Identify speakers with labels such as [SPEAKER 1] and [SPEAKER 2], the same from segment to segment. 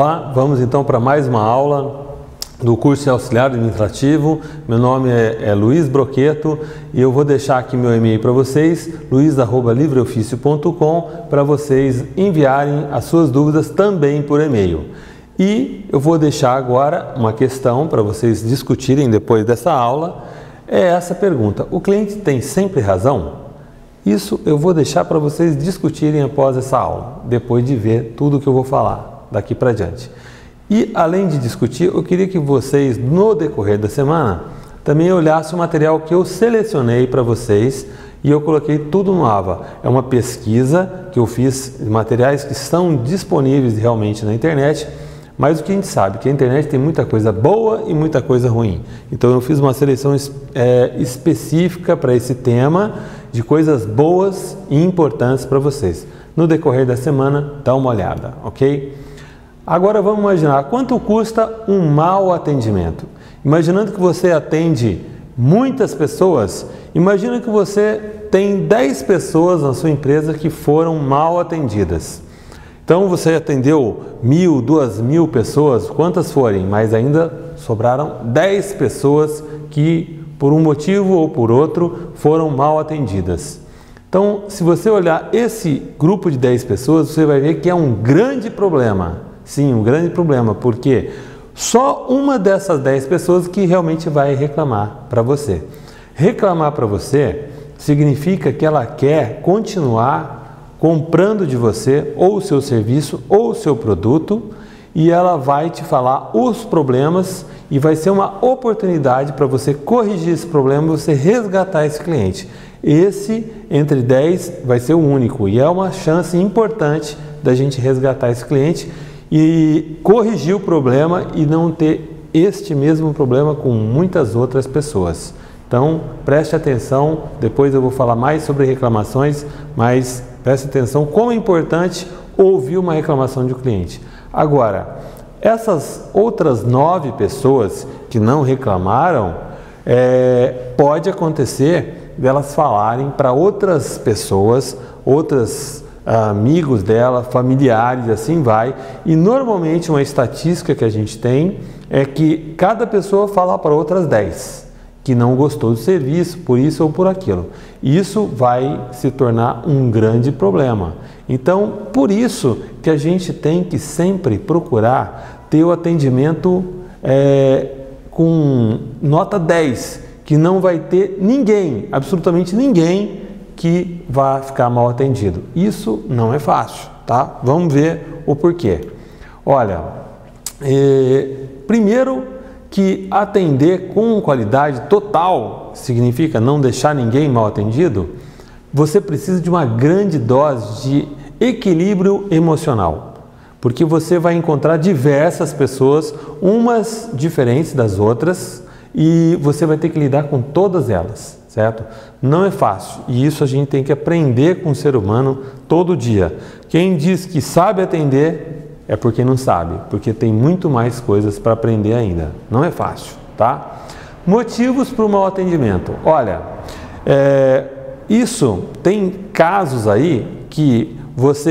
[SPEAKER 1] Olá, vamos então para mais uma aula do curso de auxiliar administrativo. Meu nome é Luiz Broqueto e eu vou deixar aqui meu e-mail para vocês, luiz@livreoficio.com, para vocês enviarem as suas dúvidas também por e-mail. E eu vou deixar agora uma questão para vocês discutirem depois dessa aula, é essa pergunta: o cliente tem sempre razão? Isso eu vou deixar para vocês discutirem após essa aula, depois de ver tudo que eu vou falar daqui para diante. E além de discutir, eu queria que vocês, no decorrer da semana, também olhassem o material que eu selecionei para vocês e eu coloquei tudo no AVA. É uma pesquisa que eu fiz, materiais que estão disponíveis realmente na internet, mas o que a gente sabe que a internet tem muita coisa boa e muita coisa ruim. Então eu fiz uma seleção específica para esse tema, de coisas boas e importantes para vocês. No decorrer da semana, dá uma olhada, ok? Agora vamos imaginar quanto custa um mau atendimento. Imaginando que você atende muitas pessoas, imagina que você tem 10 pessoas na sua empresa que foram mal atendidas. Então você atendeu 1.000, 2.000 pessoas, quantas forem, mas ainda sobraram 10 pessoas que por um motivo ou por outro foram mal atendidas. Então, se você olhar esse grupo de 10 pessoas, você vai ver que é um grande problema. Sim, um grande problema, porque só uma dessas 10 pessoas que realmente vai reclamar para você. Reclamar para você significa que ela quer continuar comprando de você ou o seu serviço ou o seu produto, e ela vai te falar os problemas e vai ser uma oportunidade para você corrigir esse problema, você resgatar esse cliente. Esse, entre 10, vai ser o único e é uma chance importante da gente resgatar esse cliente e corrigir o problema e não ter este mesmo problema com muitas outras pessoas. Então, preste atenção, depois eu vou falar mais sobre reclamações, mas preste atenção como é importante ouvir uma reclamação de um cliente. Agora, essas outras 9 pessoas que não reclamaram, pode acontecer delas falarem para outras pessoas, outras amigos dela, familiares, assim vai. E normalmente uma estatística que a gente tem é que cada pessoa fala para outras 10 que não gostou do serviço, por isso ou por aquilo. Isso vai se tornar um grande problema. Então, por isso que a gente tem que sempre procurar ter o atendimento com nota 10, que não vai ter ninguém, absolutamente ninguém, que vai ficar mal atendido. Isso não é fácil, tá? Vamos ver o porquê. Olha, primeiro que atender com qualidade total significa não deixar ninguém mal atendido. Você precisa de uma grande dose de equilíbrio emocional, porque você vai encontrar diversas pessoas, umas diferentes das outras, e você vai ter que lidar com todas elas, certo? Não é fácil, e isso a gente tem que aprender com o ser humano todo dia. Quem diz que sabe atender é porque não sabe, porque tem muito mais coisas para aprender ainda. Não é fácil, tá? Motivos para o mau atendimento. Olha, isso tem casos aí que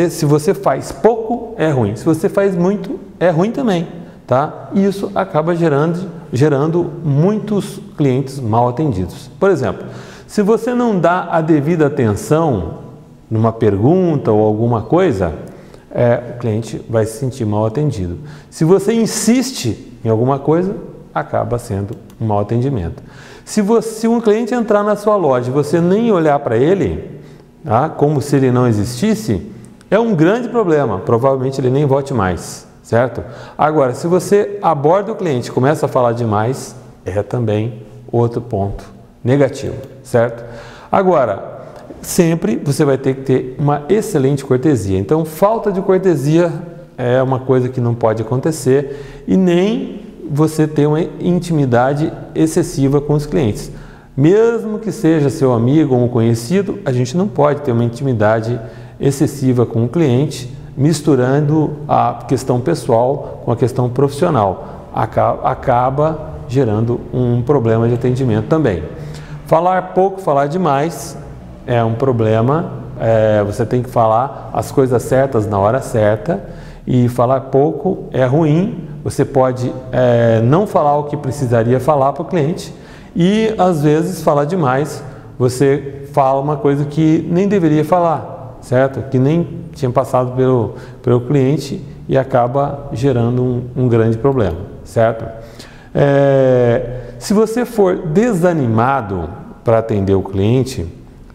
[SPEAKER 1] se você faz pouco, é ruim. Se você faz muito, é ruim também, tá? E isso acaba gerando muitos clientes mal atendidos. Por exemplo, se você não dá a devida atenção numa pergunta ou alguma coisa, o cliente vai se sentir mal atendido. Se você insiste em alguma coisa, acaba sendo um mau atendimento. Se um cliente entrar na sua loja e você nem olhar para ele, tá, como se ele não existisse, é um grande problema. Provavelmente ele nem volte mais, certo? Agora, se você aborda o cliente e começa a falar demais, é também outro ponto negativo, certo? Agora, sempre você vai ter que ter uma excelente cortesia. Então, falta de cortesia é uma coisa que não pode acontecer, e nem você ter uma intimidade excessiva com os clientes. Mesmo que seja seu amigo ou um conhecido, a gente não pode ter uma intimidade excessiva com o cliente, misturando a questão pessoal com a questão profissional. Acaba gerando um problema de atendimento também. Falar pouco, falar demais é um problema. Você tem que falar as coisas certas na hora certa E falar pouco é ruim, você pode não falar o que precisaria falar para o cliente e às vezes falar demais, você fala uma coisa que nem deveria falar, certo? Que nem tinha passado pelo cliente e acaba gerando um grande problema, certo? Se você for desanimado para atender o cliente,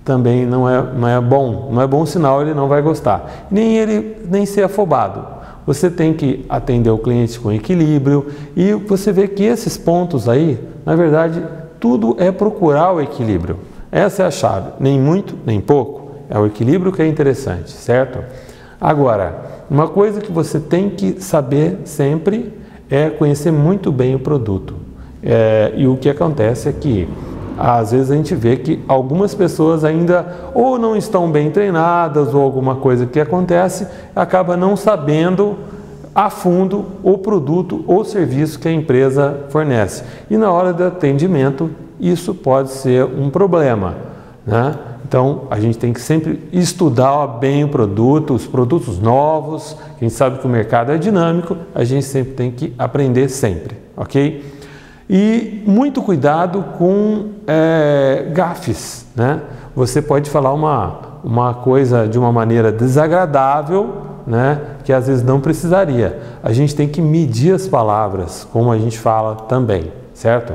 [SPEAKER 1] também não é bom sinal, ele não vai gostar, nem ser afobado. Você tem que atender o cliente com equilíbrio e você vê que esses pontos aí, na verdade, tudo é procurar o equilíbrio. Essa é a chave, nem muito, nem pouco, é o equilíbrio que é interessante, certo? Agora, uma coisa que você tem que saber sempre é conhecer muito bem o produto. E o que acontece é que às vezes a gente vê que algumas pessoas ainda ou não estão bem treinadas ou alguma coisa que acontece, acaba não sabendo a fundo o produto ou serviço que a empresa fornece. E na hora do atendimento, isso pode ser um problema, né? Então, a gente tem que sempre estudar bem o produto, os produtos novos. A gente sabe que o mercado é dinâmico, a gente sempre tem que aprender sempre, ok? E muito cuidado com gafes, né? Você pode falar uma coisa de uma maneira desagradável, né? Que às vezes não precisaria. A gente tem que medir as palavras, como a gente fala também, certo?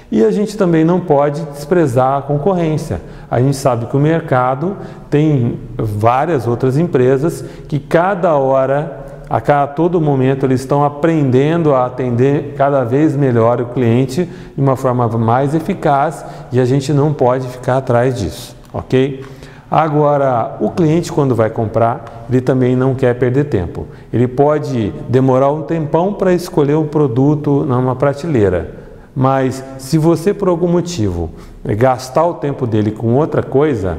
[SPEAKER 1] E a gente também não pode desprezar a concorrência. A gente sabe que o mercado tem várias outras empresas que cada hora, a todo momento, eles estão aprendendo a atender cada vez melhor o cliente de uma forma mais eficaz e a gente não pode ficar atrás disso, ok? Agora, o cliente, quando vai comprar, ele também não quer perder tempo. Ele pode demorar um tempão para escolher um produto numa prateleira. Mas se você, por algum motivo, gastar o tempo dele com outra coisa,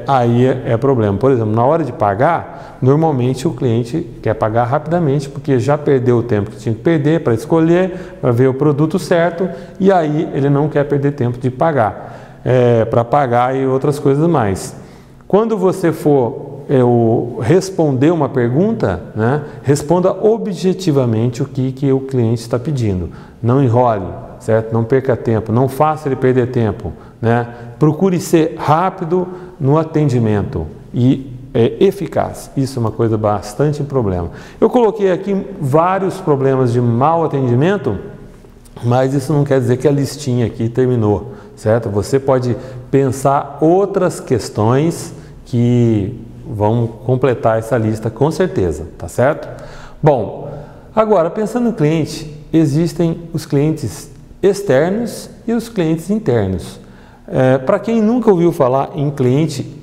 [SPEAKER 1] aí é problema. Por exemplo, na hora de pagar, normalmente o cliente quer pagar rapidamente, porque já perdeu o tempo que tinha que perder para escolher, para ver o produto certo, e aí ele não quer perder tempo de pagar, para pagar e outras coisas mais. Quando você for responder uma pergunta, né, responda objetivamente o que o cliente está pedindo. Não enrole, certo? Não perca tempo, não faça ele perder tempo, né? Procure ser rápido no atendimento e eficaz. Isso é uma coisa bastante problema. Eu coloquei aqui vários problemas de mau atendimento, mas isso não quer dizer que a listinha aqui terminou, certo? Você pode pensar outras questões que vão completar essa lista com certeza, tá certo? Bom, agora pensando no cliente, existem os clientes externos e os clientes internos. Para quem nunca ouviu falar em cliente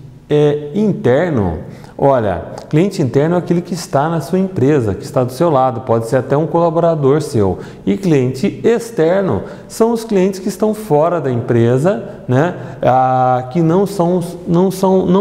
[SPEAKER 1] interno, olha, cliente interno é aquele que está na sua empresa, que está do seu lado, pode ser até um colaborador seu. E cliente externo são os clientes que estão fora da empresa, né? Que não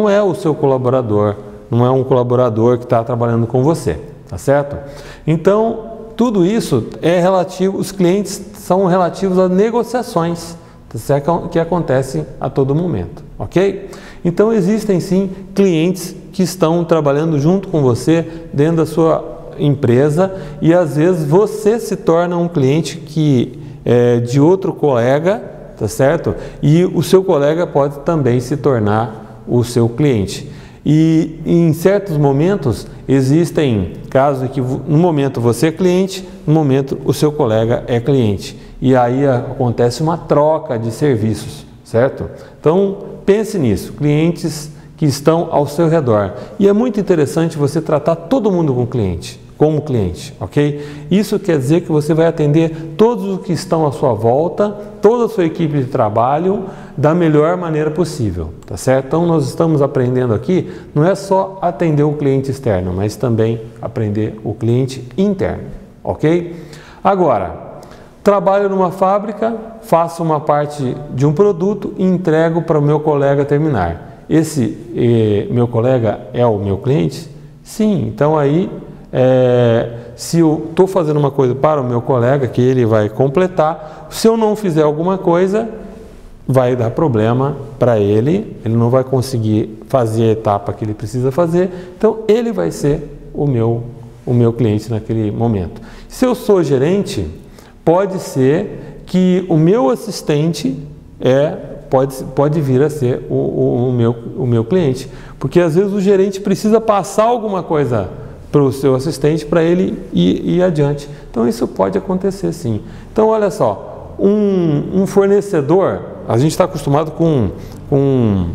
[SPEAKER 1] é o seu colaborador, não é um colaborador que está trabalhando com você, tá certo? Então, tudo isso é relativo, os clientes são relativos a negociações, tá certo? Que acontecem a todo momento, ok? Então existem sim clientes que estão trabalhando junto com você dentro da sua empresa e às vezes você se torna um cliente que é de outro colega, tá certo? E o seu colega pode também se tornar o seu cliente. E em certos momentos existem casos em que no momento você é cliente, no momento o seu colega é cliente. E aí acontece uma troca de serviços, certo? Então pense nisso, clientes que estão ao seu redor. E é muito interessante você tratar todo mundo como cliente, ok? Isso quer dizer que você vai atender todos os que estão à sua volta, toda a sua equipe de trabalho, da melhor maneira possível, tá certo? Então nós estamos aprendendo aqui, não é só atender o cliente externo, mas também aprender o cliente interno, ok? Agora, trabalho numa fábrica, faço uma parte de um produto e entrego para o meu colega terminar. Esse meu colega é o meu cliente? Sim, então aí se eu estou fazendo uma coisa para o meu colega, que ele vai completar, se eu não fizer alguma coisa, vai dar problema para ele não vai conseguir fazer a etapa que ele precisa fazer, então ele vai ser o o meu cliente naquele momento. Se eu sou gerente, pode ser que o meu assistente pode vir a ser o meu cliente, porque às vezes o gerente precisa passar alguma coisa para o seu assistente para ele ir adiante. Então isso pode acontecer sim. Então olha só, um fornecedor, a gente está acostumado com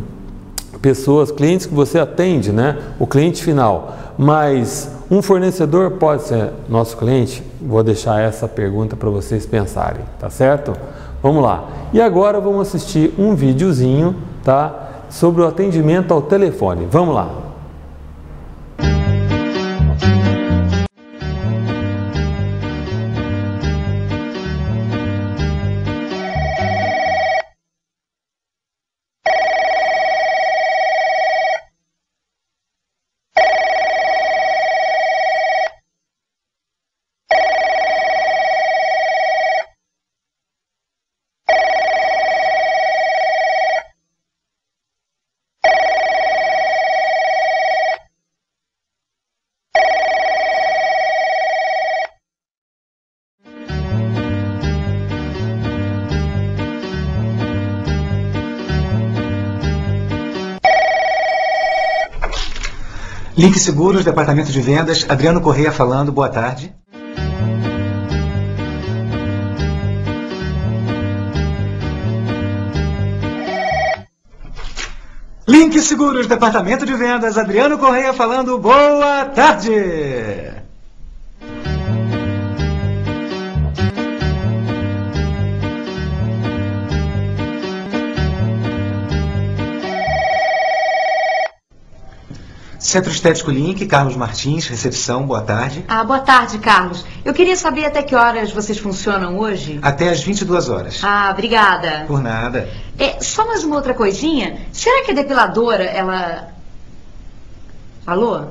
[SPEAKER 1] pessoas, clientes que você atende, né? O cliente final, mas um fornecedor pode ser nosso cliente? Vou deixar essa pergunta para vocês pensarem, tá certo? Vamos lá. E agora vamos assistir um videozinho, tá? Sobre o atendimento ao telefone. Vamos lá.
[SPEAKER 2] Link Seguros, Departamento de Vendas, Adriano Correia falando, boa tarde. Link Seguros, Departamento de Vendas, Adriano Correia falando, boa tarde. Centro Estético Link, Carlos Martins, recepção, boa tarde.
[SPEAKER 3] Ah, boa tarde, Carlos. Eu queria saber até que horas vocês funcionam hoje?
[SPEAKER 2] Até às 22 horas.
[SPEAKER 3] Ah, obrigada.
[SPEAKER 2] Por nada.
[SPEAKER 3] Só mais uma outra coisinha. Será que a depiladora, ela... Alô?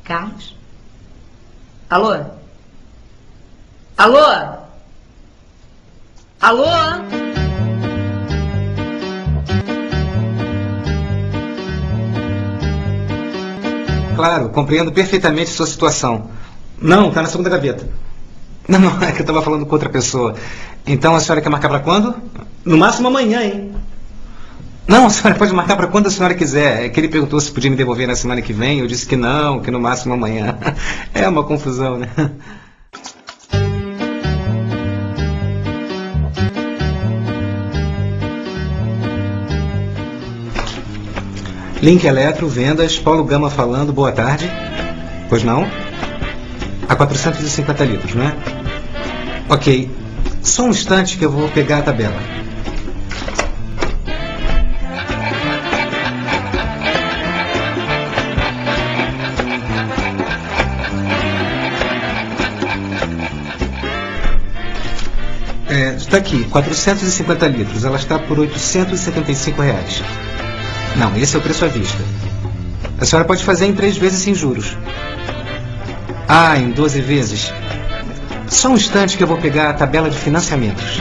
[SPEAKER 3] Carlos? Alô? Alô? Alô?
[SPEAKER 2] Claro, compreendo perfeitamente sua situação. Não, tá na segunda gaveta. Não, é que eu estava falando com outra pessoa. Então a senhora quer marcar para quando? No máximo amanhã, hein? Não, a senhora pode marcar para quando a senhora quiser. É que ele perguntou se podia me devolver na semana que vem. Eu disse que não, que no máximo amanhã. É uma confusão, né? Link Eletro, Vendas, Paulo Gama falando, boa tarde. Pois não? A 450 litros, não é? Ok. Só um instante que eu vou pegar a tabela. Está aqui, 450 litros. Ela está por R$ 875. Não, esse é o preço à vista. A senhora pode fazer em 3 vezes sem juros. Ah, em 12 vezes. Só um instante que eu vou pegar a tabela de financiamentos.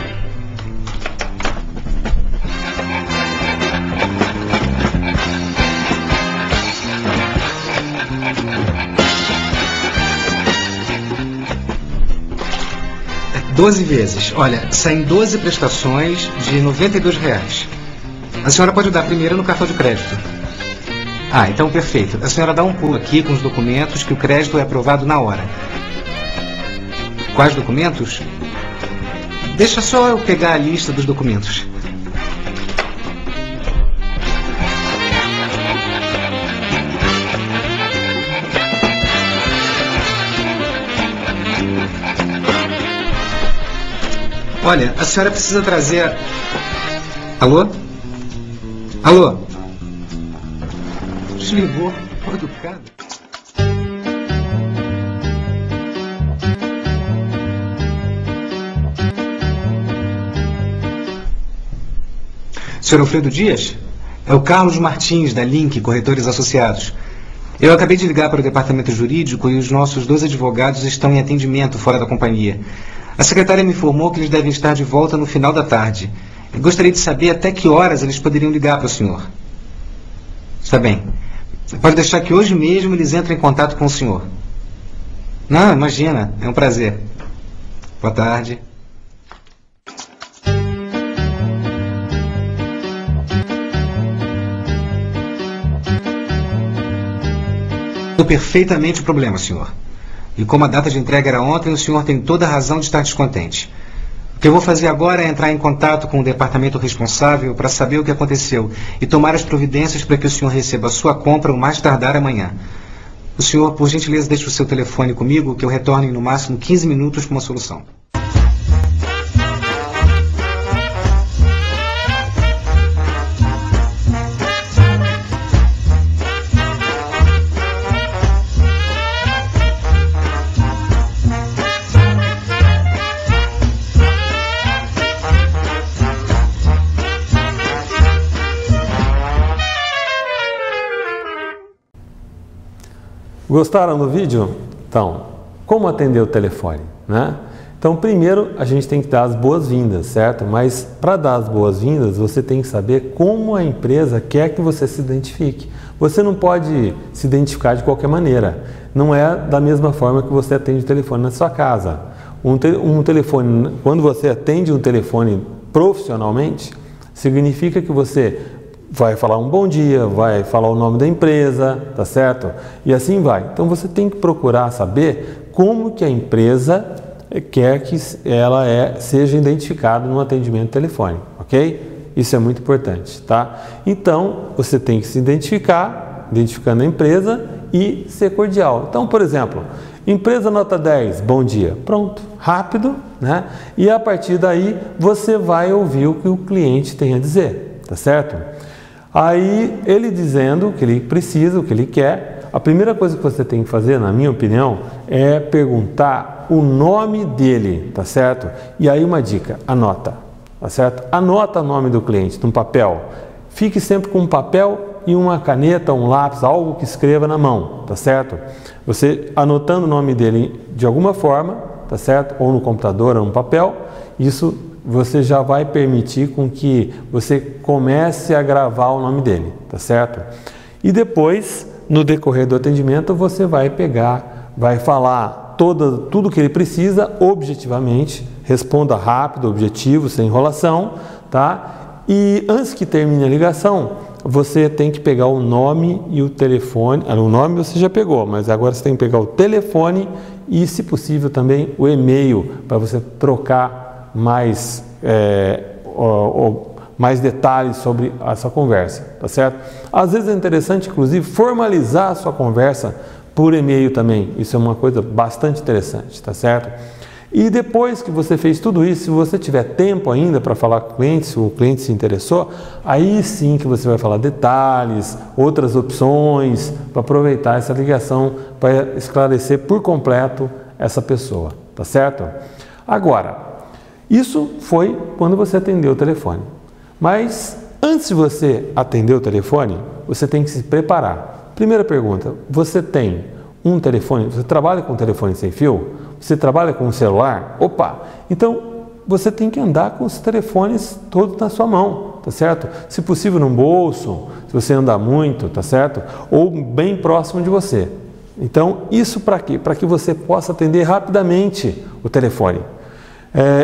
[SPEAKER 2] É 12 vezes. Olha, saem 12 prestações de R$ 92. A senhora pode dar primeiro no cartão de crédito. Ah, então perfeito. A senhora dá um pulo aqui com os documentos que o crédito é aprovado na hora. Quais documentos? Deixa só eu pegar a lista dos documentos. Olha, a senhora precisa trazer... Alô? Alô? Desligou, mal educado. Senhor Alfredo Dias? É o Carlos Martins, da Link, Corretores Associados. Eu acabei de ligar para o departamento jurídico e os nossos 2 advogados estão em atendimento fora da companhia. A secretária me informou que eles devem estar de volta no final da tarde. Eu gostaria de saber até que horas eles poderiam ligar para o senhor. Está bem. Pode deixar que hoje mesmo eles entrem em contato com o senhor. Não, imagina, é um prazer. Boa tarde. Perfeitamente o problema, senhor. E como a data de entrega era ontem, o senhor tem toda a razão de estar descontente. O que eu vou fazer agora é entrar em contato com o departamento responsável para saber o que aconteceu e tomar as providências para que o senhor receba a sua compra o mais tardar amanhã. O senhor, por gentileza, deixe o seu telefone comigo, que eu retorno em no máximo 15 minutos com uma solução.
[SPEAKER 1] Gostaram do vídeo? Então, como atender o telefone, né? Então, primeiro a gente tem que dar as boas-vindas, certo? Mas para dar as boas-vindas, você tem que saber como a empresa quer que você se identifique. Você não pode se identificar de qualquer maneira. Não é da mesma forma que você atende o telefone na sua casa. Um telefone, quando você atende um telefone profissionalmente, significa que você vai falar um bom dia, vai falar o nome da empresa, tá certo? E assim vai. Então você tem que procurar saber como que a empresa quer que ela seja identificada no atendimento telefônico, ok? Isso é muito importante, tá? Então você tem que se identificando a empresa e ser cordial. Então, por exemplo, empresa nota 10, bom dia. Pronto, rápido, né? E a partir daí você vai ouvir o que o cliente tem a dizer, tá certo? Aí, ele dizendo o que ele precisa, o que ele quer, a primeira coisa que você tem que fazer, na minha opinião, é perguntar o nome dele, tá certo? E aí uma dica, anota, tá certo? Anota o nome do cliente num papel. Fique sempre com um papel e uma caneta, um lápis, algo que escreva na mão, tá certo? Você anotando o nome dele de alguma forma, tá certo? Ou no computador ou no papel, isso você já vai permitir com que você comece a gravar o nome dele, tá certo? E depois, no decorrer do atendimento, você vai pegar, vai falar tudo que ele precisa, objetivamente, responda rápido, objetivo, sem enrolação, tá? E antes que termine a ligação, você tem que pegar o nome e o telefone, o nome você já pegou, mas agora você tem que pegar o telefone e, se possível, também o e-mail, para você trocar mais detalhes sobre essa conversa, tá certo? Às vezes é interessante, inclusive, formalizar a sua conversa por e-mail também. Isso é uma coisa bastante interessante, tá certo? E depois que você fez tudo isso, se você tiver tempo ainda para falar com o cliente, se o cliente se interessou, aí sim que você vai falar detalhes, outras opções, para aproveitar essa ligação para esclarecer por completo essa pessoa, tá certo? Agora, isso foi quando você atendeu o telefone. Mas antes de você atender o telefone, você tem que se preparar. Primeira pergunta, você tem um telefone, você trabalha com um telefone sem fio? Você trabalha com um celular? Opa! Então, você tem que andar com os telefones todos na sua mão, tá certo? Se possível no bolso, se você andar muito, tá certo? Ou bem próximo de você. Então, isso para quê? Para que você possa atender rapidamente o telefone.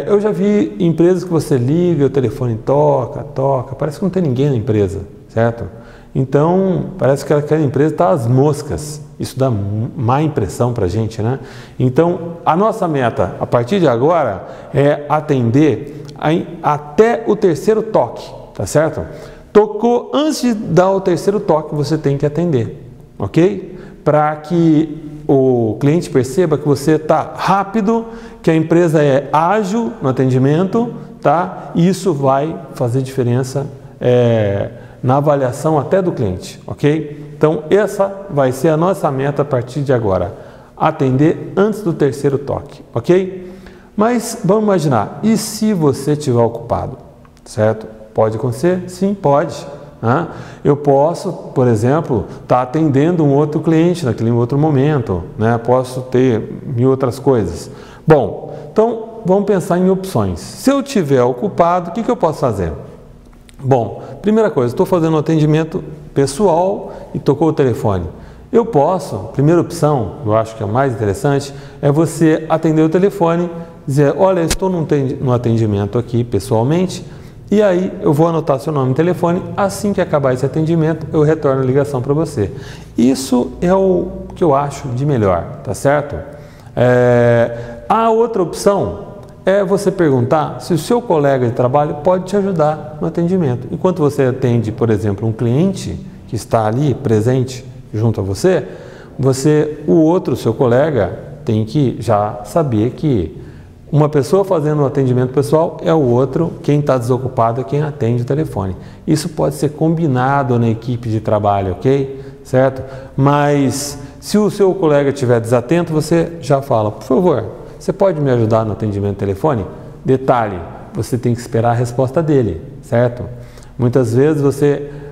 [SPEAKER 1] Eu já vi empresas que você liga, o telefone toca, parece que não tem ninguém na empresa, certo? Então, parece que aquela empresa está às moscas. Isso dá má impressão para a gente, né? Então, a nossa meta, a partir de agora, é atender até o terceiro toque, tá certo? Tocou, antes de dar o terceiro toque, você tem que atender, ok? Para que o cliente perceba que você está rápido, que a empresa é ágil no atendimento, tá? E isso vai fazer diferença na avaliação até do cliente, ok? Então, essa vai ser a nossa meta a partir de agora, atender antes do terceiro toque, ok? Mas vamos imaginar, e se você estiver ocupado, certo? Pode acontecer? Sim, pode. Né? Eu posso, por exemplo, estar atendendo um outro cliente naquele outro momento, né? Posso ter mil outras coisas. Bom, então vamos pensar em opções. Se eu estiver ocupado, o que eu posso fazer? Bom, primeira coisa, estou fazendo um atendimento pessoal e tocou o telefone. Eu posso, primeira opção, eu acho que é a mais interessante, é você atender o telefone, dizer, olha, estou no atendimento aqui pessoalmente, e aí eu vou anotar seu nome e telefone, assim que acabar esse atendimento, eu retorno a ligação para você. Isso é o que eu acho de melhor, tá certo? A outra opção é você perguntar se o seu colega de trabalho pode te ajudar no atendimento. Enquanto você atende, por exemplo, um cliente que está ali presente junto a você, o seu colega, tem que já saber que uma pessoa fazendo um atendimento pessoal é o outro, quem está desocupado é quem atende o telefone. Isso pode ser combinado na equipe de trabalho, ok? Certo? Mas se o seu colega estiver desatento, você já fala, por favor, você pode me ajudar no atendimento telefone? Detalhe, você tem que esperar a resposta dele, certo? Muitas vezes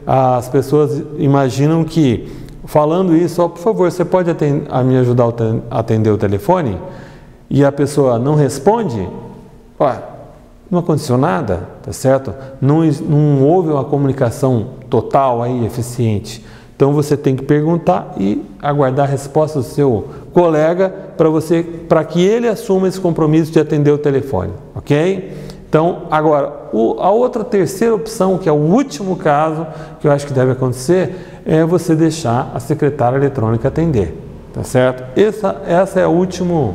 [SPEAKER 1] as pessoas imaginam que, falando isso, por favor, você pode me ajudar a atender o telefone? E a pessoa não responde, não aconteceu nada, tá certo? Não houve uma comunicação total aí, eficiente. Então você tem que perguntar e aguardar a resposta do seu colega para que ele assuma esse compromisso de atender o telefone, ok? Então, agora, a terceira opção, que é o último caso que eu acho que deve acontecer, é você deixar a secretária eletrônica atender, tá certo? Essa é a última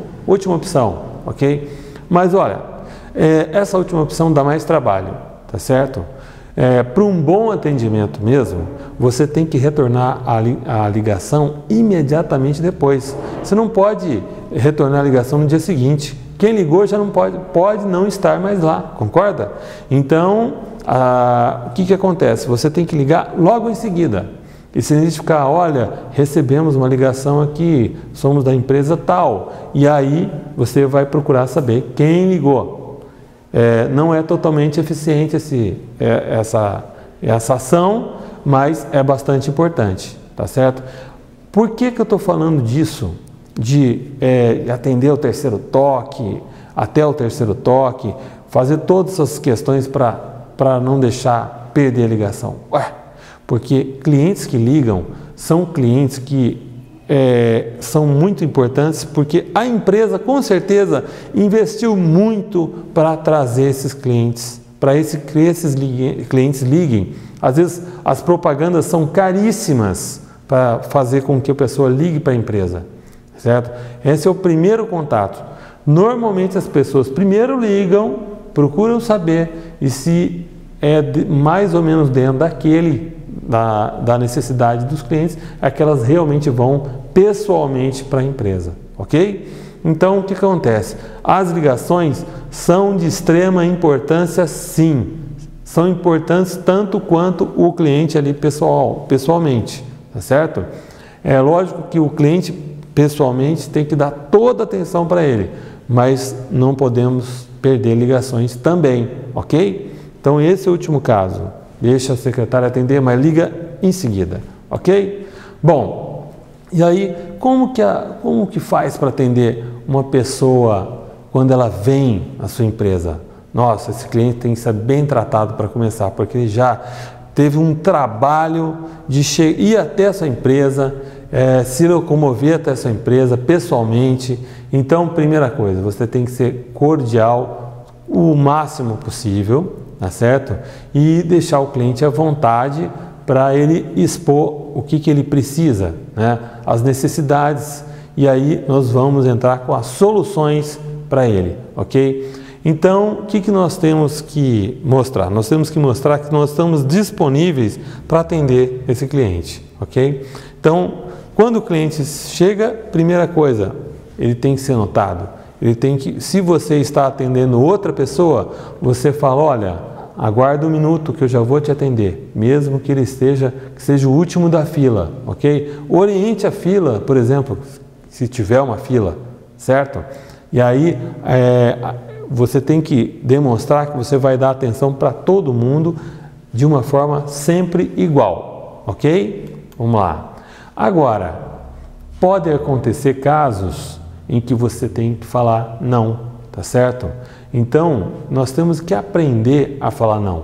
[SPEAKER 1] opção, ok? Mas olha, essa última opção dá mais trabalho, tá certo? Para um bom atendimento mesmo, você tem que retornar a ligação imediatamente depois. Você não pode retornar a ligação no dia seguinte. Quem ligou já não pode não estar mais lá, concorda? Então, o que acontece? Você tem que ligar logo em seguida. E se identificar, olha, recebemos uma ligação aqui, somos da empresa tal. E aí você vai procurar saber quem ligou. Não é totalmente eficiente essa ação, mas é bastante importante, tá certo? Por que eu estou falando disso? De atender o terceiro toque, até o terceiro toque, fazer todas essas questões para não deixar perder a ligação. Porque clientes que ligam são clientes que são muito importantes, porque a empresa com certeza investiu muito para trazer esses clientes, para que esses clientes liguem. Às vezes as propagandas são caríssimas para fazer com que a pessoa ligue para a empresa, certo? Esse é o primeiro contato. Normalmente as pessoas primeiro ligam, procuram saber e se mais ou menos dentro da necessidade dos clientes, é que elas realmente vão pessoalmente para a empresa, ok? Então, o que acontece? As ligações são de extrema importância, sim. São importantes tanto quanto o cliente ali pessoalmente, tá certo? É lógico que o cliente pessoalmente tem que dar toda a atenção para ele, mas não podemos perder ligações também, ok? Então, esse é o último caso. Deixa a secretária atender, mas liga em seguida, ok? Bom, e aí, como que faz para atender uma pessoa quando ela vem à sua empresa? Nossa, esse cliente tem que ser bem tratado para começar, porque ele já teve um trabalho de ir até a sua empresa, se locomover até a sua empresa pessoalmente. Então, primeira coisa, você tem que ser cordial o máximo possível, tá certo? E deixar o cliente à vontade para ele expor o que ele precisa, né? As necessidades, e aí nós vamos entrar com as soluções para ele, ok? Então, o que nós temos que mostrar? Nós temos que mostrar que nós estamos disponíveis para atender esse cliente, ok? Então, quando o cliente chega, primeira coisa, ele tem que ser notado. Ele tem que, se você está atendendo outra pessoa, você fala, olha, aguarda um minuto que eu já vou te atender, mesmo que seja o último da fila, ok? Oriente a fila, por exemplo, se tiver uma fila, certo? E aí você tem que demonstrar que você vai dar atenção para todo mundo de uma forma sempre igual, ok? Vamos lá. Agora, pode acontecer casos em que você tem que falar não, tá certo? Então, nós temos que aprender a falar não.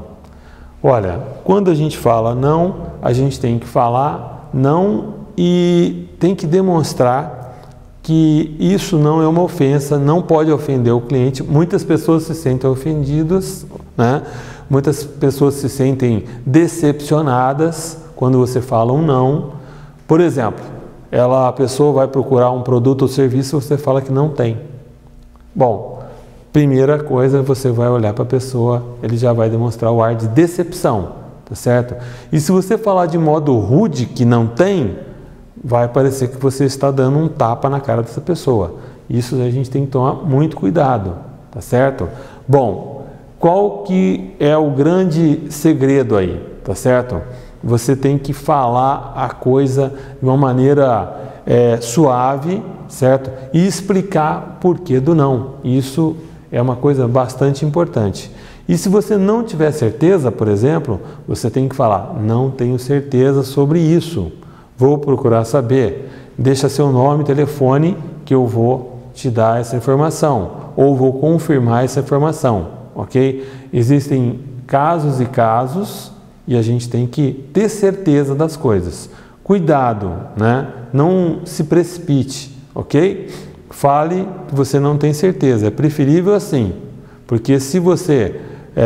[SPEAKER 1] Olha, quando a gente fala não, a gente tem que falar não e tem que demonstrar que isso não é uma ofensa, não pode ofender o cliente. Muitas pessoas se sentem ofendidas, né? Muitas pessoas se sentem decepcionadas quando você fala um não. Por exemplo, a pessoa vai procurar um produto ou serviço e você fala que não tem. Bom, primeira coisa, você vai olhar para a pessoa, ele já vai demonstrar o ar de decepção, tá certo? E se você falar de modo rude que não tem, vai parecer que você está dando um tapa na cara dessa pessoa. Isso a gente tem que tomar muito cuidado, tá certo? Bom, qual que é o grande segredo aí, tá certo? Você tem que falar a coisa de uma maneira suave, certo? E explicar o porquê do não. Isso é uma coisa bastante importante. E se você não tiver certeza, por exemplo, você tem que falar, não tenho certeza sobre isso. Vou procurar saber, deixa seu nome e telefone que eu vou te dar essa informação, ou vou confirmar essa informação, ok? Existem casos e casos e a gente tem que ter certeza das coisas. Cuidado, né? Não se precipite, ok? Fale que você não tem certeza, é preferível assim, porque se você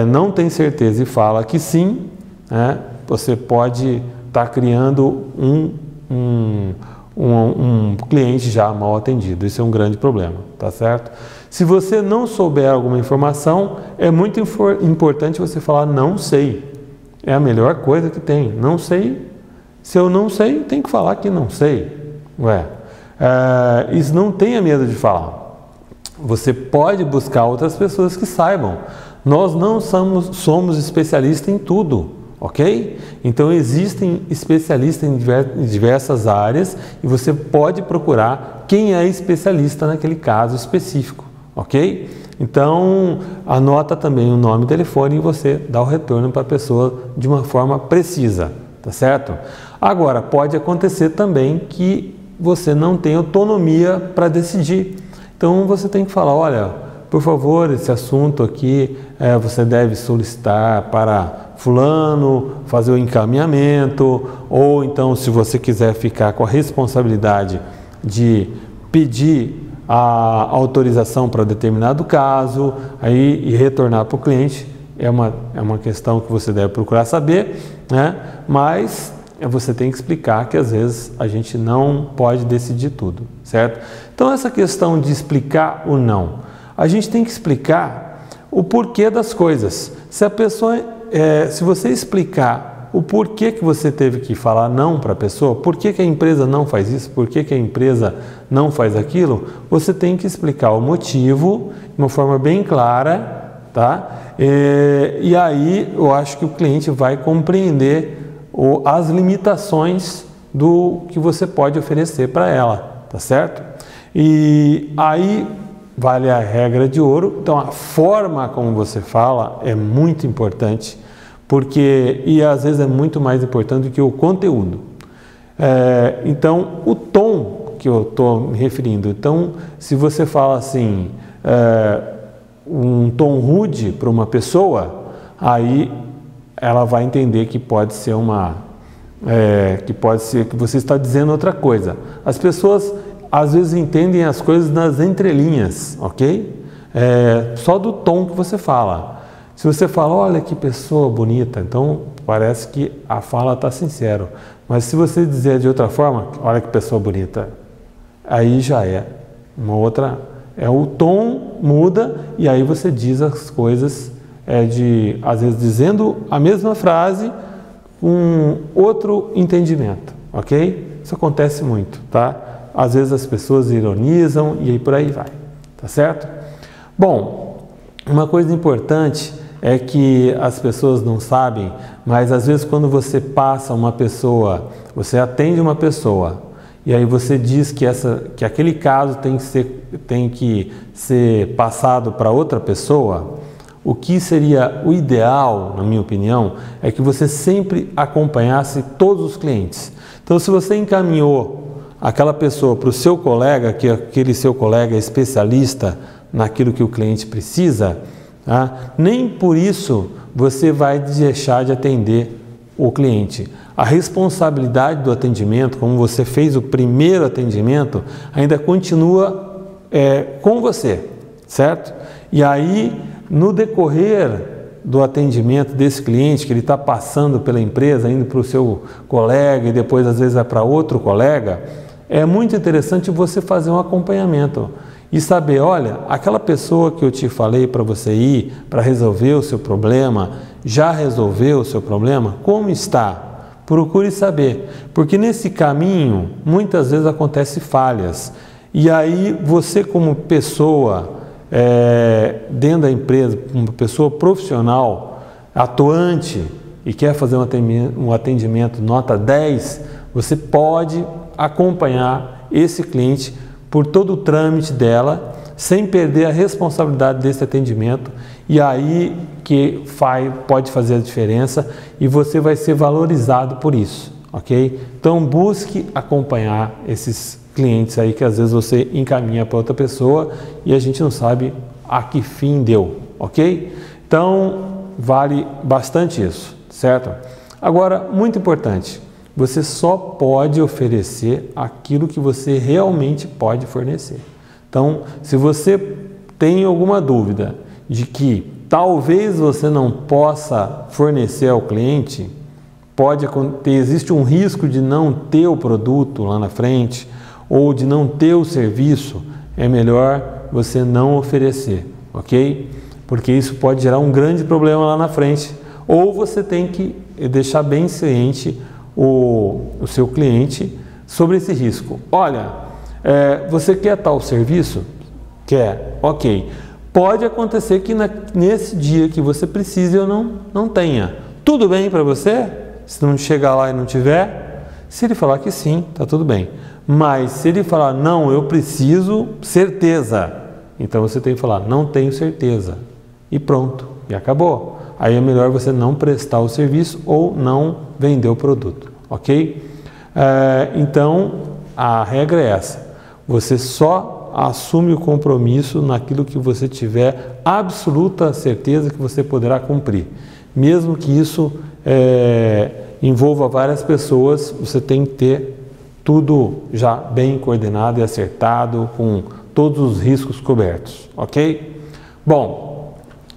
[SPEAKER 1] não tem certeza e fala que sim, né, você pode estar criando um cliente já mal atendido. Isso é um grande problema, tá certo? Se você não souber alguma informação, é muito importante você falar não sei. É a melhor coisa que tem. Não sei. Se eu não sei, tem que falar que não sei. Isso, não tenha medo de falar. Você pode buscar outras pessoas que saibam. Nós não somos especialistas em tudo. Ok? Então existem especialistas em diversas áreas e você pode procurar quem é especialista naquele caso específico, ok? Então anota também o nome e telefone e você dá o retorno para a pessoa de uma forma precisa, tá certo? Agora, pode acontecer também que você não tem autonomia para decidir. Então você tem que falar, olha, por favor, esse assunto aqui você deve solicitar para fulano, fazer o encaminhamento, ou então se você quiser ficar com a responsabilidade de pedir a autorização para determinado caso, aí e retornar para o cliente, é uma questão que você deve procurar saber, né? Mas você tem que explicar que às vezes a gente não pode decidir tudo, certo? Então essa questão de explicar o não, a gente tem que explicar o porquê das coisas. Se a pessoa se você explicar o porquê que você teve que falar não para a pessoa, por que a empresa não faz isso, por que a empresa não faz aquilo, você tem que explicar o motivo de uma forma bem clara, tá? E aí eu acho que o cliente vai compreender as limitações do que você pode oferecer para ela, tá certo? E aí vale a regra de ouro. Então a forma como você fala é muito importante, e às vezes é muito mais importante do que o conteúdo. Então o tom que eu estou me referindo, então se você fala assim, um tom rude para uma pessoa, aí ela vai entender que pode ser que você está dizendo outra coisa. As pessoas às vezes entendem as coisas nas entrelinhas, ok? Só do tom que você fala. Se você fala, olha que pessoa bonita, então parece que a fala está sincera. Mas se você dizer de outra forma, olha que pessoa bonita, aí já é uma outra. O tom muda e aí você diz as coisas, às vezes dizendo a mesma frase com outro entendimento, ok? Isso acontece muito, tá? Às vezes as pessoas ironizam e aí por aí vai, tá certo? Bom, uma coisa importante é que as pessoas não sabem, mas às vezes quando você passa uma pessoa, você atende uma pessoa e aí você diz que aquele caso tem que ser passado para outra pessoa, o que seria o ideal, na minha opinião, é que você sempre acompanhasse todos os clientes. Então se você encaminhou aquela pessoa para o seu colega, que aquele seu colega é especialista naquilo que o cliente precisa, tá? Nem por isso você vai deixar de atender o cliente. A responsabilidade do atendimento, como você fez o primeiro atendimento, ainda continua com você, certo? E aí, no decorrer do atendimento desse cliente, que ele está passando pela empresa, indo para o seu colega e depois às vezes vai para outro colega, é muito interessante você fazer um acompanhamento e saber, olha, aquela pessoa que eu te falei para você ir para resolver o seu problema, já resolveu o seu problema? Como está? Procure saber, porque nesse caminho muitas vezes acontecem falhas e aí você como pessoa dentro da empresa, uma pessoa profissional, atuante e quer fazer um atendimento nota 10, você pode acompanhar esse cliente por todo o trâmite dela, sem perder a responsabilidade desse atendimento, e aí que pode fazer a diferença e você vai ser valorizado por isso, ok? Então busque acompanhar esses clientes aí que às vezes você encaminha para outra pessoa e a gente não sabe a que fim deu, ok? Então vale bastante isso, certo? Agora, muito importante, você só pode oferecer aquilo que você realmente pode fornecer. Então, se você tem alguma dúvida de que talvez você não possa fornecer ao cliente, existe um risco de não ter o produto lá na frente ou de não ter o serviço, é melhor você não oferecer, ok? Porque isso pode gerar um grande problema lá na frente. Ou você tem que deixar bem ciente o seu cliente sobre esse risco. Olha, você quer tal serviço? Quer, ok. Pode acontecer que nesse dia que você precisa eu não tenha. Tudo bem para você? Se não chegar lá e não tiver? Se ele falar que sim, tá tudo bem. Mas se ele falar, não, eu preciso certeza, então você tem que falar, não tenho certeza. E pronto, e acabou. Aí é melhor você não prestar o serviço ou não vender o produto, ok? Então, a regra é essa. Você só assume o compromisso naquilo que você tiver absoluta certeza que você poderá cumprir. Mesmo que isso envolva várias pessoas, você tem que ter tudo já bem coordenado e acertado, com todos os riscos cobertos, ok? Bom,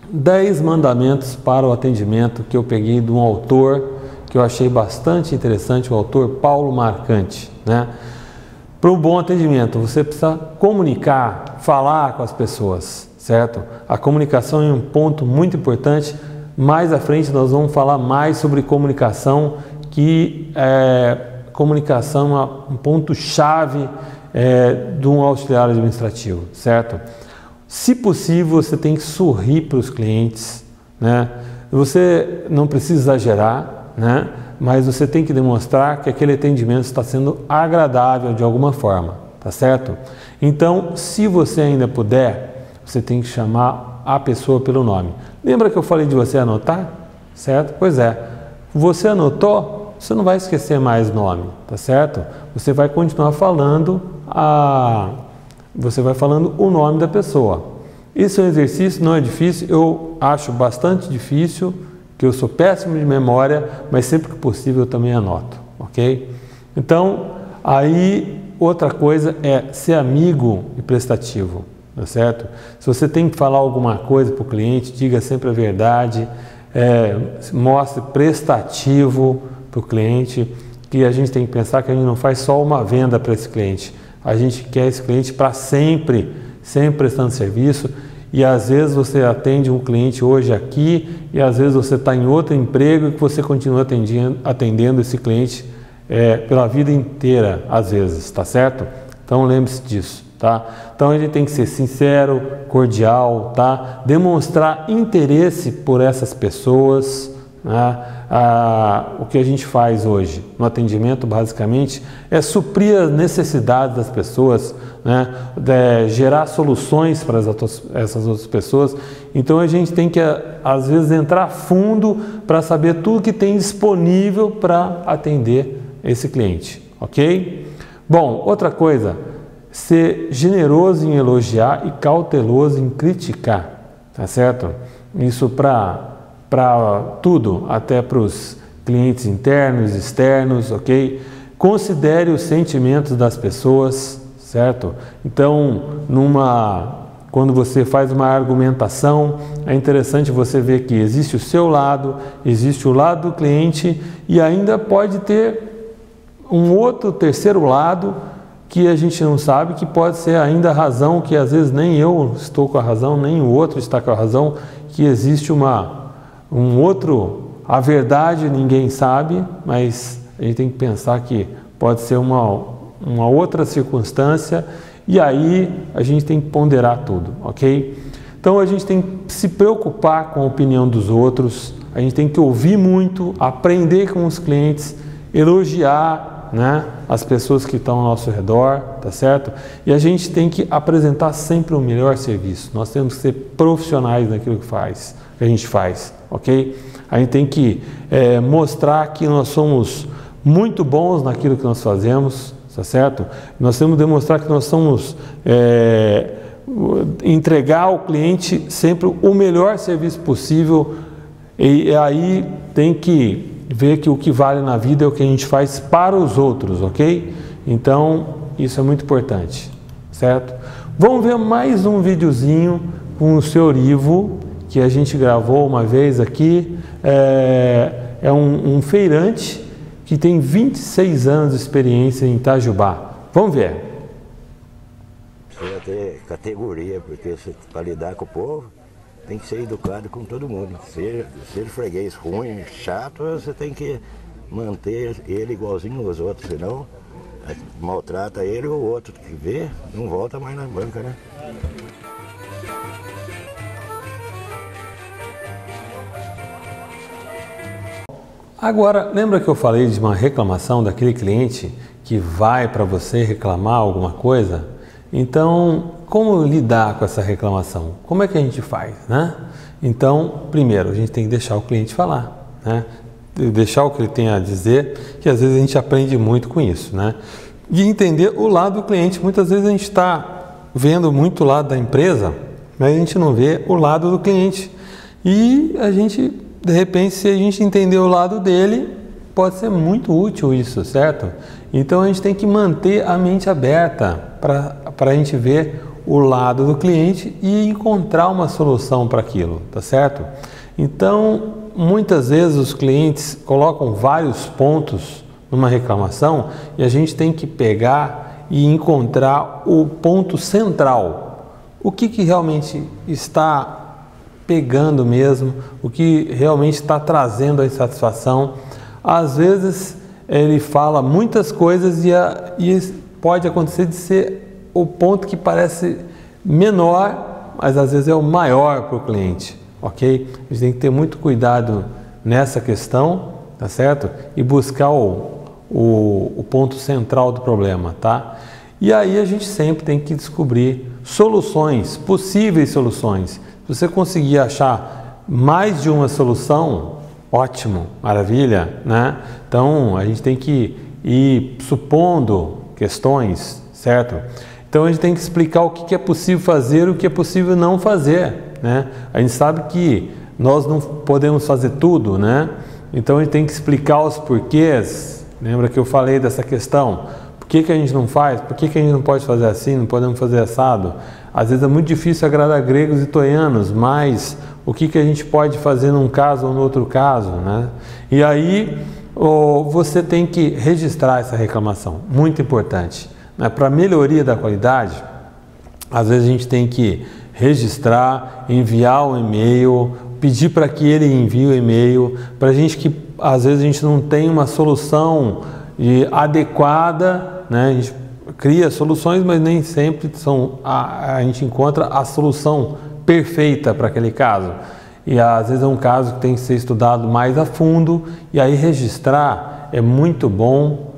[SPEAKER 1] 10 mandamentos para o atendimento que eu peguei de um autor que eu achei bastante interessante, o autor Paulo Marcanti, né? Para um bom atendimento, você precisa comunicar, falar com as pessoas, certo? A comunicação é um ponto muito importante. Mais à frente nós vamos falar mais sobre comunicação, que comunicação é um ponto-chave de um auxiliar administrativo, certo? Se possível, você tem que sorrir para os clientes, né? Você não precisa exagerar, né? Mas você tem que demonstrar que aquele atendimento está sendo agradável de alguma forma, tá certo? Então, se você ainda puder, você tem que chamar a pessoa pelo nome. Lembra que eu falei de você anotar? Certo? Pois é. Você anotou, você não vai esquecer mais o nome, tá certo? Você vai continuar falando o nome da pessoa. Isso é um exercício, não é difícil, eu acho bastante difícil, que eu sou péssimo de memória, mas sempre que possível eu também anoto, ok? Então, aí outra coisa é ser amigo e prestativo, tá certo? Se você tem que falar alguma coisa para o cliente, diga sempre a verdade, mostre prestativo para o cliente, que a gente tem que pensar que a gente não faz só uma venda para esse cliente, a gente quer esse cliente para sempre prestando serviço. E às vezes você atende um cliente hoje aqui e às vezes você está em outro emprego e que você continua atendendo esse cliente pela vida inteira, às vezes, tá certo? Então lembre-se disso, tá? Então a gente tem que ser sincero, cordial, tá? Demonstrar interesse por essas pessoas, né? O que a gente faz hoje no atendimento basicamente é suprir as necessidades das pessoas, né? Gerar soluções para essas outras pessoas. Então a gente tem que às vezes entrar fundo para saber tudo que tem disponível para atender esse cliente, ok? Bom, outra coisa, ser generoso em elogiar e cauteloso em criticar, tá certo? Isso para tudo, até para os clientes internos, externos, ok? Considere os sentimentos das pessoas, certo? Então, quando você faz uma argumentação, é interessante você ver que existe o seu lado, existe o lado do cliente e ainda pode ter um outro terceiro lado que a gente não sabe, que pode ser ainda a razão, que às vezes nem eu estou com a razão, nem o outro está com a razão, que existe a verdade ninguém sabe, mas a gente tem que pensar que pode ser uma outra circunstância e aí a gente tem que ponderar tudo, ok? Então a gente tem que se preocupar com a opinião dos outros, a gente tem que ouvir muito, aprender com os clientes, elogiar, né, as pessoas que estão ao nosso redor, tá certo? E a gente tem que apresentar sempre o melhor serviço. Nós temos que ser profissionais naquilo que a gente faz, ok? A gente tem que mostrar que nós somos muito bons naquilo que nós fazemos, tá certo? Nós temos que demonstrar que nós somos entregar ao cliente sempre o melhor serviço possível e aí tem que ver que o que vale na vida é o que a gente faz para os outros, ok? Então, isso é muito importante, certo? Vamos ver mais um videozinho com o Sr. Ivo, que a gente gravou uma vez aqui. É um feirante que tem 26 anos de experiência em Itajubá. Vamos ver.
[SPEAKER 4] Precisa ter categoria, porque para lidar com o povo, tem que ser educado com todo mundo. Seja freguês ruim, chato, você tem que manter ele igualzinho aos outros, senão maltrata ele ou o outro que vê, não volta mais na banca, né?
[SPEAKER 1] Agora, lembra que eu falei de uma reclamação daquele cliente que vai para você reclamar alguma coisa? Então, como lidar com essa reclamação? Como é que a gente faz, né? Então, primeiro, a gente tem que deixar o cliente falar, né? Deixar o que ele tem a dizer, que às vezes a gente aprende muito com isso, né? E entender o lado do cliente. Muitas vezes a gente está vendo muito o lado da empresa, mas a gente não vê o lado do cliente. E a gente, de repente, se a gente entender o lado dele, pode ser muito útil isso, certo? Então a gente tem que manter a mente aberta para a gente ver o lado do cliente e encontrar uma solução para aquilo, tá certo? Então, muitas vezes os clientes colocam vários pontos numa reclamação e a gente tem que pegar e encontrar o ponto central. O que realmente está pegando mesmo, o que realmente está trazendo a insatisfação. Às vezes ele fala muitas coisas e pode acontecer de ser o ponto que parece menor, mas às vezes é o maior para o cliente, ok? A gente tem que ter muito cuidado nessa questão, tá certo? E buscar o ponto central do problema, tá? E aí a gente sempre tem que descobrir soluções, possíveis soluções. Se você conseguir achar mais de uma solução, ótimo, maravilha, né? Então a gente tem que ir supondo questões, certo? Então a gente tem que explicar o que é possível fazer e o que é possível não fazer, né? A gente sabe que nós não podemos fazer tudo, né? Então a gente tem que explicar os porquês. Lembra que eu falei dessa questão? Por que a gente não faz? Por que a gente não pode fazer assim? Não podemos fazer assado? Às vezes é muito difícil agradar gregos e troianos, mas o que a gente pode fazer num caso ou no outro caso, né? E aí você tem que registrar essa reclamação, muito importante. Para melhoria da qualidade, às vezes a gente tem que registrar, enviar um e-mail, pedir para que ele envie o e-mail, para a gente que às vezes a gente não tem uma solução adequada, né? A gente cria soluções, mas nem sempre a gente encontra a solução perfeita para aquele caso. E às vezes é um caso que tem que ser estudado mais a fundo, e aí registrar é muito bom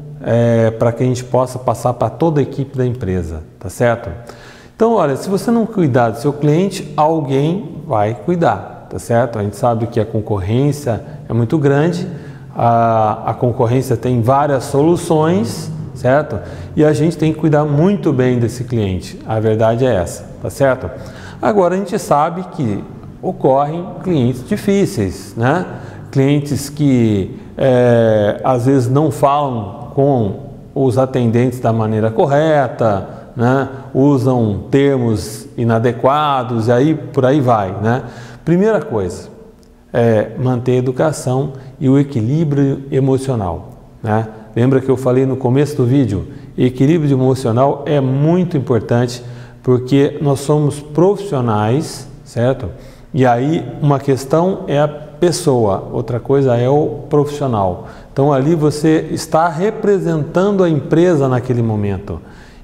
[SPEAKER 1] para que a gente possa passar para toda a equipe da empresa, tá certo? Então, olha, se você não cuidar do seu cliente, alguém vai cuidar, tá certo? A gente sabe que a concorrência é muito grande, a concorrência tem várias soluções, certo? E a gente tem que cuidar muito bem desse cliente, a verdade é essa, tá certo? Agora, a gente sabe que ocorrem clientes difíceis, né? Clientes que às vezes não falam com os atendentes da maneira correta, né? Usam termos inadequados e aí por aí vai, né? Primeira coisa é manter a educação e o equilíbrio emocional, né? Lembra que eu falei no começo do vídeo? Equilíbrio emocional é muito importante porque nós somos profissionais, certo? E aí uma questão é a pessoa, outra coisa é o profissional. Então ali você está representando a empresa naquele momento.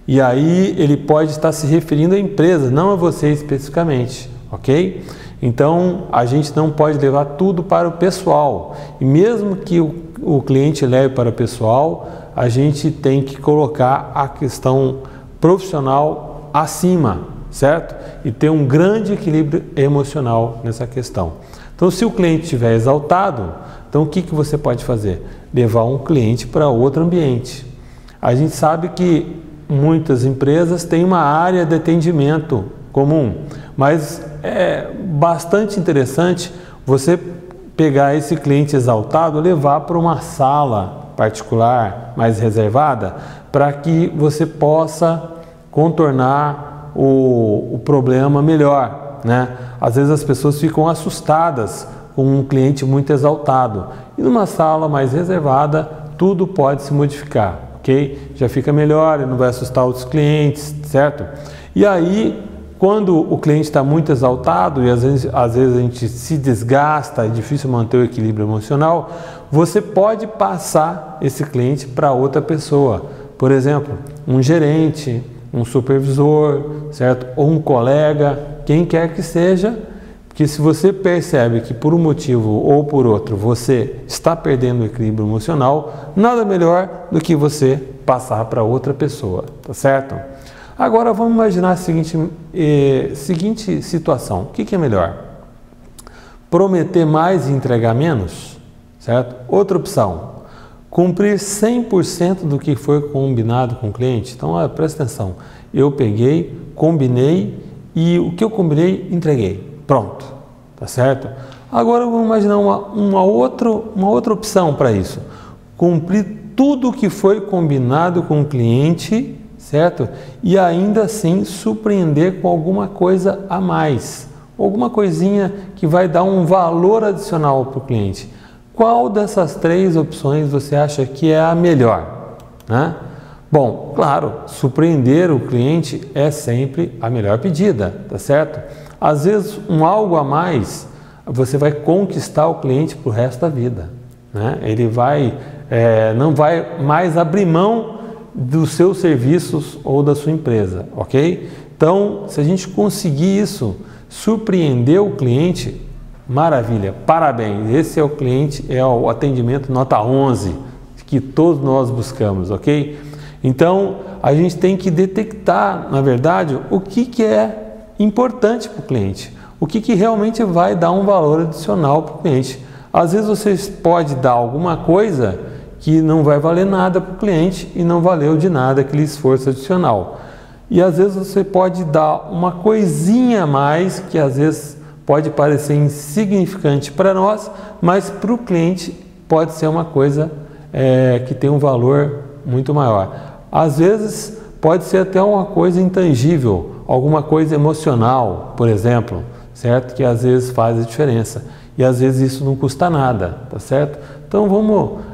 [SPEAKER 1] E aí ele pode estar se referindo à empresa, não a você especificamente, ok? Então a gente não pode levar tudo para o pessoal. E mesmo que o cliente leve para o pessoal, a gente tem que colocar a questão profissional acima, certo? E ter um grande equilíbrio emocional nessa questão. Então se o cliente estiver exaltado, então o que você pode fazer? Levar um cliente para outro ambiente. A gente sabe que muitas empresas têm uma área de atendimento comum, mas é bastante interessante você pegar esse cliente exaltado, levar para uma sala particular, mais reservada, para que você possa contornar o problema melhor, né? Às vezes as pessoas ficam assustadas com um cliente muito exaltado e numa sala mais reservada tudo pode se modificar, ok? Já fica melhor, não vai assustar outros clientes, certo? E aí, quando o cliente está muito exaltado e às vezes a gente se desgasta, é difícil manter o equilíbrio emocional, você pode passar esse cliente para outra pessoa. Por exemplo, um gerente, um supervisor, certo? Ou um colega, quem quer que seja, que se você percebe que por um motivo ou por outro você está perdendo o equilíbrio emocional, nada melhor do que você passar para outra pessoa, tá certo? Agora vamos imaginar a seguinte situação. O que é melhor? Prometer mais e entregar menos? Certo? Outra opção. Cumprir 100% do que foi combinado com o cliente. Então, presta atenção. Eu peguei, combinei e o que eu combinei, entreguei. Pronto. Tá certo? Agora vamos imaginar uma outra opção para isso. Cumprir tudo o que foi combinado com o cliente, certo? E ainda assim surpreender com alguma coisa a mais, alguma coisinha que vai dar um valor adicional para o cliente. Qual dessas três opções você acha que é a melhor, né? Bom, claro, surpreender o cliente é sempre a melhor pedida, tá certo? Às vezes um algo a mais você vai conquistar o cliente para o resto da vida, né? Ele não vai mais abrir mão dos seus serviços ou da sua empresa, ok? Então, se a gente conseguir isso, surpreender o cliente, maravilha, parabéns, esse é o cliente, é o atendimento nota 11, que todos nós buscamos, ok? Então, a gente tem que detectar, na verdade, o que é importante para o cliente, o que realmente vai dar um valor adicional para o cliente. Às vezes você pode dar alguma coisa que não vai valer nada para o cliente e não valeu de nada aquele esforço adicional. E às vezes você pode dar uma coisinha a mais que às vezes pode parecer insignificante para nós, mas para o cliente pode ser uma coisa que tem um valor muito maior. Às vezes pode ser até uma coisa intangível, alguma coisa emocional, por exemplo, certo? Que às vezes faz a diferença. E às vezes isso não custa nada, tá certo? Então vamos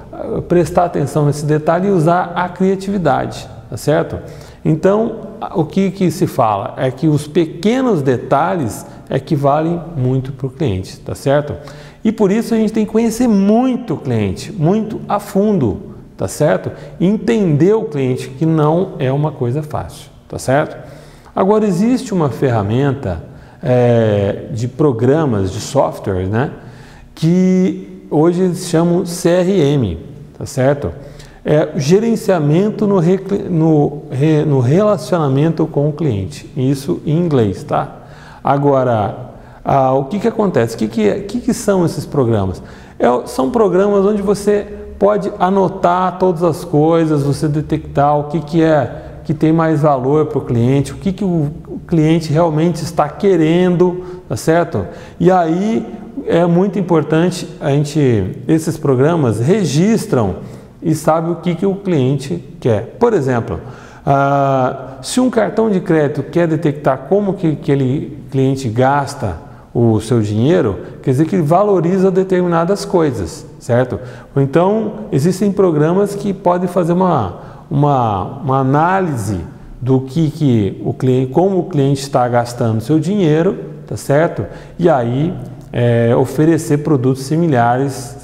[SPEAKER 1] prestar atenção nesse detalhe e usar a criatividade, tá certo? Então, o que se fala é que os pequenos detalhes é que valem muito para o cliente, tá certo? E por isso a gente tem que conhecer muito o cliente, muito a fundo, tá certo? E entender o cliente, que não é uma coisa fácil, tá certo? Agora, existe uma ferramenta de programas, de software, né? Que hoje eles chamam CRM, tá certo? Gerenciamento no relacionamento com o cliente, isso em inglês, tá? Agora, o que acontece? O que são esses programas? São programas onde você pode anotar todas as coisas, você detectar o que tem mais valor para o cliente, o cliente realmente está querendo, tá certo? E aí é muito importante, esses programas registram e sabem o que o cliente quer. Por exemplo, se um cartão de crédito quer detectar como que aquele cliente gasta o seu dinheiro, quer dizer que ele valoriza determinadas coisas, certo? Ou então, existem programas que podem fazer uma análise do que o cliente, como o cliente está gastando seu dinheiro, tá certo? E aí oferecer produtos similares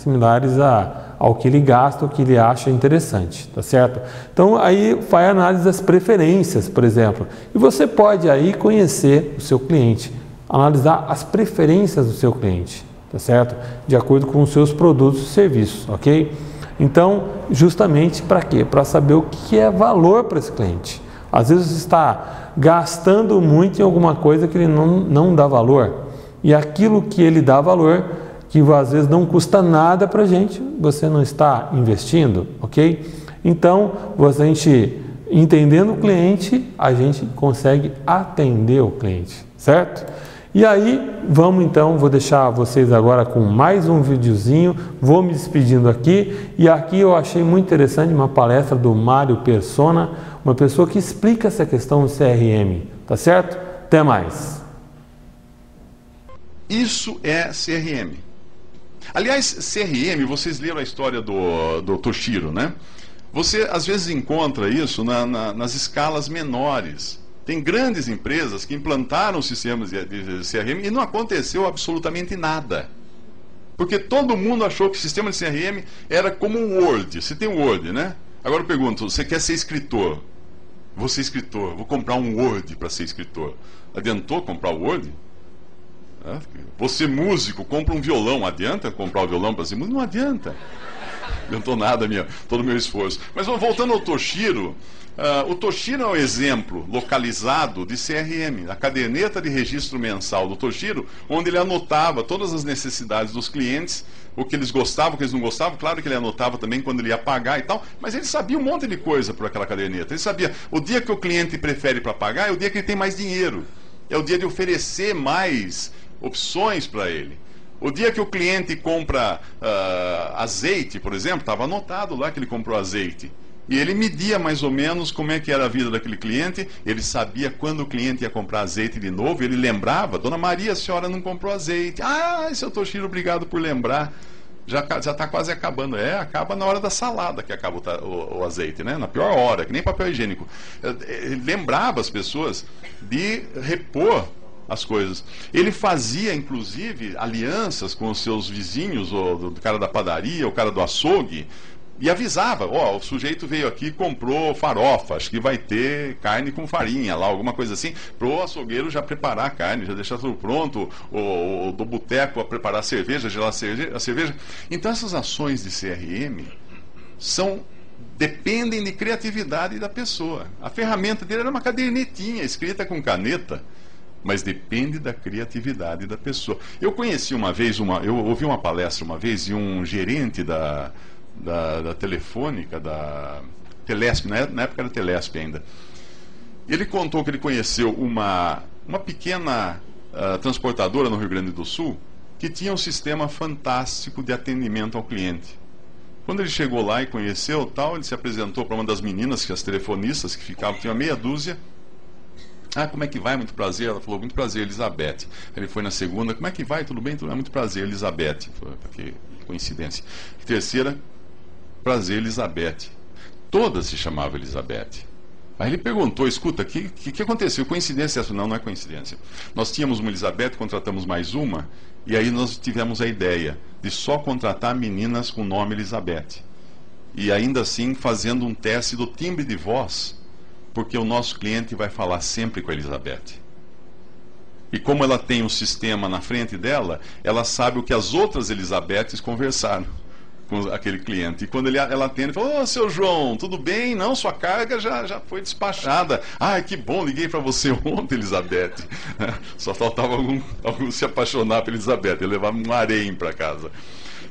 [SPEAKER 1] ao que ele gasta, o que ele acha interessante, tá certo? Então aí vai a análise das preferências, por exemplo, e você pode aí conhecer o seu cliente, analisar as preferências do seu cliente, tá certo? De acordo com os seus produtos e serviços, ok? Então, justamente para quê? Para saber o que é valor para esse cliente. Às vezes você está gastando muito em alguma coisa que ele não dá valor, e aquilo que ele dá valor, que às vezes não custa nada para a gente, você não está investindo, ok? Então, a gente entendendo o cliente, a gente consegue atender o cliente, certo? E aí, vou deixar vocês agora com mais um videozinho, vou me despedindo aqui, e aqui eu achei muito interessante uma palestra do Mário Persona, uma pessoa que explica essa questão do CRM, tá certo? Até mais!
[SPEAKER 5] Isso é CRM. Aliás, CRM, vocês leram a história do Toshiro, né? Você às vezes encontra isso nas escalas menores. Tem grandes empresas que implantaram sistemas de CRM e não aconteceu absolutamente nada. Porque todo mundo achou que o sistema de CRM era como um Word. Você tem um Word, né? Agora eu pergunto, você quer ser escritor? Vou ser escritor, vou comprar um Word para ser escritor. Adiantou comprar o Word? Você músico, compra um violão, adianta comprar o violão para ser músico? Não adianta. Não adiantou nada todo o meu esforço. Mas voltando ao Toshiro, o Toshiro é um exemplo localizado de CRM, a caderneta de registro mensal do Toshiro, onde ele anotava todas as necessidades dos clientes, o que eles gostavam, o que eles não gostavam. Claro que ele anotava também quando ele ia pagar e tal, mas ele sabia um monte de coisa por aquela caderneta. Ele sabia, o dia que o cliente prefere para pagar é o dia que ele tem mais dinheiro, é o dia de oferecer mais opções para ele. O dia que o cliente compra azeite, por exemplo, estava anotado lá que ele comprou azeite. E ele media mais ou menos como é que era a vida daquele cliente. Ele sabia quando o cliente ia comprar azeite de novo. Ele lembrava, Dona Maria, a senhora não comprou azeite. Seu Toshiro, obrigado por lembrar. Já está quase acabando. Acaba na hora da salada que acaba o azeite, né? Na pior hora, que nem papel higiênico. Ele lembrava as pessoas de repor as coisas. Ele fazia, inclusive, alianças com os seus vizinhos, o cara da padaria, o cara do açougue, e avisava, o sujeito veio aqui e comprou farofa, acho que vai ter carne com farinha lá, alguma coisa assim, para o açougueiro já preparar a carne, já deixar tudo pronto, o do boteco a preparar a cerveja, gelar a cerveja. Então essas ações de CRM dependem de criatividade da pessoa. A ferramenta dele era uma cadernetinha escrita com caneta, mas depende da criatividade da pessoa. Eu conheci uma vez, eu ouvi uma palestra uma vez de um gerente da Telefônica, da Telesp, na época era Telesp ainda. Ele contou que ele conheceu uma pequena transportadora no Rio Grande do Sul que tinha um sistema fantástico de atendimento ao cliente. Quando ele chegou lá e conheceu ele se apresentou para uma das meninas, as telefonistas que ficavam, tinha meia dúzia. Como é que vai? Muito prazer. Ela falou, muito prazer, Elizabeth. Ele foi na segunda, como é que vai? Tudo bem? Tudo bem? Muito prazer, Elizabeth. Que coincidência. Terceira, prazer, Elizabeth. Todas se chamavam Elizabeth. Aí ele perguntou, escuta, o que aconteceu? Coincidência essa? Não, não é coincidência. Nós tínhamos uma Elizabeth, contratamos mais uma, e aí nós tivemos a ideia de só contratar meninas com nome Elizabeth. E ainda assim fazendo um teste do timbre de voz, porque o nosso cliente vai falar sempre com a Elizabeth. E como ela tem um sistema na frente dela, ela sabe o que as outras Elizabeths conversaram com aquele cliente. E quando ela atende, fala, seu João, tudo bem? Não, sua carga já foi despachada. Que bom, liguei para você ontem, Elizabeth. Só faltava algum se apaixonar pela Elizabeth, e levar um harém para casa.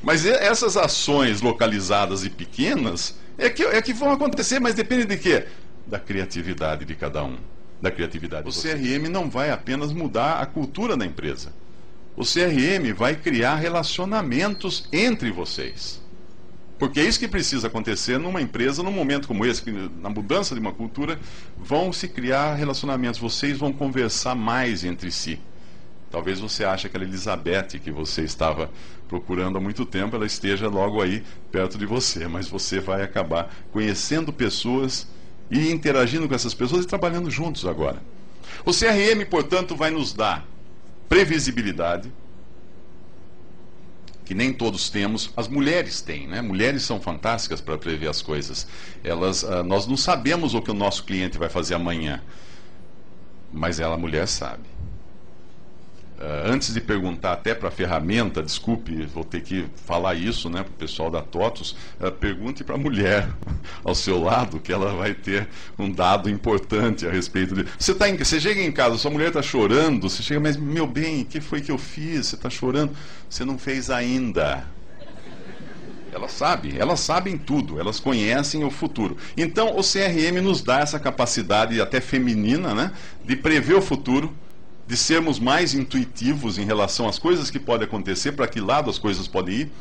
[SPEAKER 5] Mas essas ações localizadas e pequenas é que vão acontecer, mas depende de quê? Da criatividade de cada um, da criatividade. O CRM não vai apenas mudar a cultura da empresa. O CRM vai criar relacionamentos entre vocês. Porque é isso que precisa acontecer numa empresa, num momento como esse, que, na mudança de uma cultura, vão se criar relacionamentos, vocês vão conversar mais entre si. Talvez você ache que aquela Elizabeth que você estava procurando há muito tempo, ela esteja logo aí perto de você, mas você vai acabar conhecendo pessoas e interagindo com essas pessoas e trabalhando juntos agora. O CRM, portanto, vai nos dar previsibilidade, que nem todos temos. As mulheres têm, né? Mulheres são fantásticas para prever as coisas. Nós não sabemos o que o nosso cliente vai fazer amanhã, mas a mulher sabe. Antes de perguntar até para a ferramenta, desculpe, vou ter que falar isso, né, para o pessoal da TOTUS, pergunte para a mulher ao seu lado, que ela vai ter um dado importante a respeito de... Você chega em casa, sua mulher está chorando, você chega, mas meu bem, o que foi que eu fiz? Você está chorando? Você não fez ainda. Elas sabem tudo, elas conhecem o futuro. Então o CRM nos dá essa capacidade até feminina, né, de prever o futuro, de sermos mais intuitivos em relação às coisas que podem acontecer, para que lado as coisas podem ir.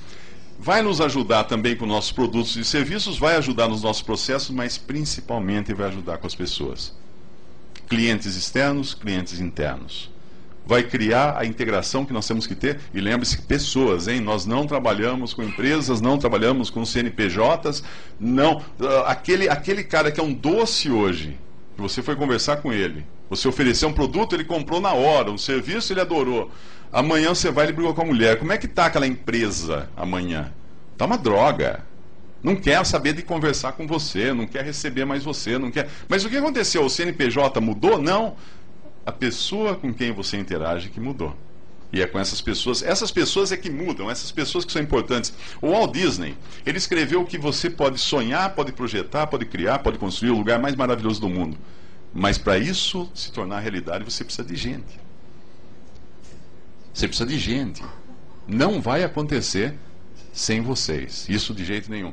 [SPEAKER 5] Vai nos ajudar também com nossos produtos e serviços, vai ajudar nos nossos processos, mas principalmente vai ajudar com as pessoas. Clientes externos, clientes internos. Vai criar a integração que nós temos que ter. E lembre-se, pessoas, hein? Nós não trabalhamos com empresas, não trabalhamos com CNPJs, não. Aquele cara que é um doce hoje, que você foi conversar com ele, você ofereceu um produto, ele comprou na hora, um serviço, ele adorou. Amanhã você vai e ele brigou com a mulher. Como é que está aquela empresa amanhã? Está uma droga. Não quer saber de conversar com você, não quer receber mais você, não quer... Mas o que aconteceu? O CNPJ mudou? Não. A pessoa com quem você interage que mudou. E é com essas pessoas é que mudam, essas pessoas que são importantes. O Walt Disney, ele escreveu que você pode sonhar, pode projetar, pode criar, pode construir o lugar mais maravilhoso do mundo. Mas para isso se tornar realidade, você precisa de gente. Você precisa de gente. Não vai acontecer sem vocês. Isso de jeito nenhum.